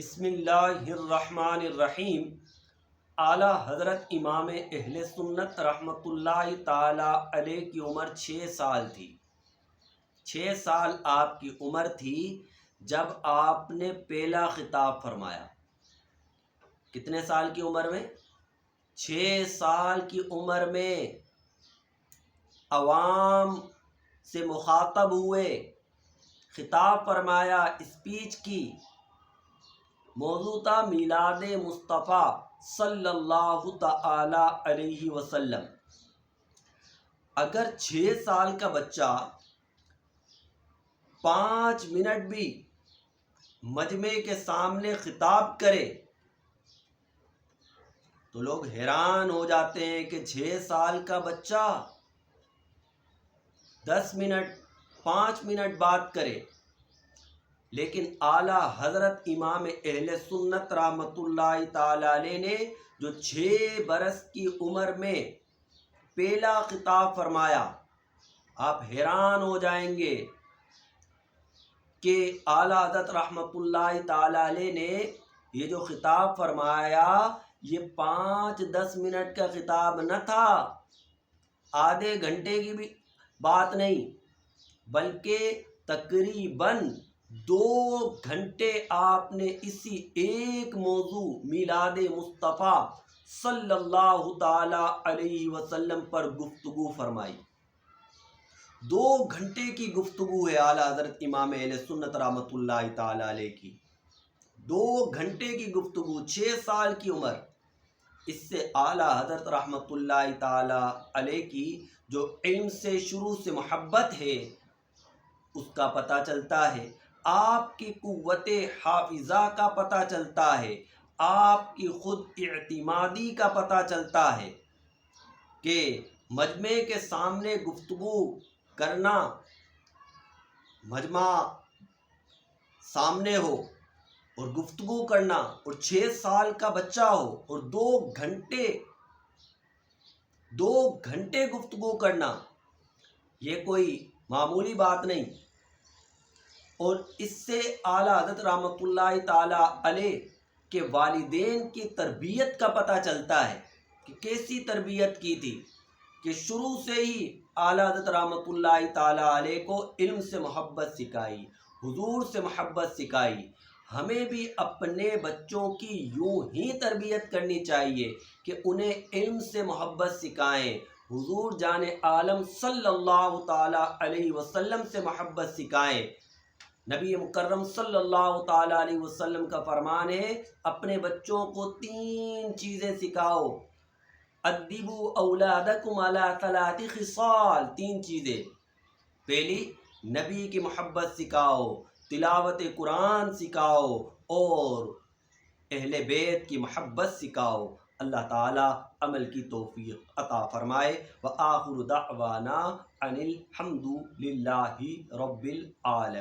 بسم اللہ الرحمن الرحیم۔ اعلیٰ حضرت امام اہل سنت رحمۃ اللہ تعالی علیہ کی عمر 6 سال تھی۔ 6 سال آپ کی عمر تھی جب آپ نے پہلا خطاب فرمایا۔ کتنے سال کی عمر میں؟ 6 سال کی عمر میں عوام سے مخاطب ہوئے، خطاب فرمایا، اسپیچ کی۔ موضوع تھا میلاد مصطفیٰ صلی اللہ تعالی علیہ وسلم۔ اگر 6 سال کا بچہ 5 منٹ بھی مجمع کے سامنے خطاب کرے تو لوگ حیران ہو جاتے ہیں کہ 6 سال کا بچہ 10 منٹ 5 منٹ بات کرے، لیکن اعلیٰ حضرت امام اہل سنت رحمۃ اللہ تعالی علیہ نے جو 6 برس کی عمر میں پہلا خطاب فرمایا، آپ حیران ہو جائیں گے کہ اعلیٰ حضرت رحمۃ اللہ تعالی علیہ نے یہ جو خطاب فرمایا یہ 5-10 منٹ کا خطاب نہ تھا، آدھے گھنٹے کی بھی بات نہیں، بلکہ تقریباً 2 گھنٹے آپ نے اسی ایک موضوع میلاد مصطفیٰ صلی اللہ تعالی علیہ وسلم پر گفتگو فرمائی۔ 2 گھنٹے کی گفتگو ہے اعلیٰ حضرت امام اہل سنت رحمۃ اللہ تعالی علیہ کی۔ 2 گھنٹے کی گفتگو، 6 سال کی عمر۔ اس سے اعلیٰ حضرت رحمۃ اللہ تعالی علیہ کی جو علم سے شروع سے محبت ہے اس کا پتہ چلتا ہے، آپ کی قوت حافظہ کا پتہ چلتا ہے، آپ کی خود اعتمادی کا پتہ چلتا ہے کہ مجمع کے سامنے گفتگو کرنا، مجمع سامنے ہو اور گفتگو کرنا، اور 6 سال کا بچہ ہو اور 2 گھنٹے گفتگو کرنا، یہ کوئی معمولی بات نہیں۔ اور اس سے اعلیٰ حضرت رحمۃ اللہ تعالی علیہ کے والدین کی تربیت کا پتہ چلتا ہے کہ کیسی تربیت کی تھی، کہ شروع سے ہی اعلیٰ حضرت رحمۃ اللہ تعالی علیہ کو علم سے محبت سکھائی، حضور سے محبت سکھائی۔ ہمیں بھی اپنے بچوں کی یوں ہی تربیت کرنی چاہیے کہ انہیں علم سے محبت سکھائیں، حضور جان عالم صلی اللہ تعالی علیہ وسلم سے محبت سکھائیں۔ نبی مکرم صلی اللہ تعالی علیہ وسلم کا فرمان ہے، اپنے بچوں کو 3 چیزیں سکھاؤ، ادبوا اولادکم علی 3 خصال، 3 چیزیں۔ پہلی، نبی کی محبت سکھاؤ، تلاوت قرآن سکھاؤ، اور اہل بیت کی محبت سکھاؤ۔ اللہ تعالی عمل کی توفیق عطا فرمائے۔ وآخر دعوانا ان الحمد للہ رب العالمین۔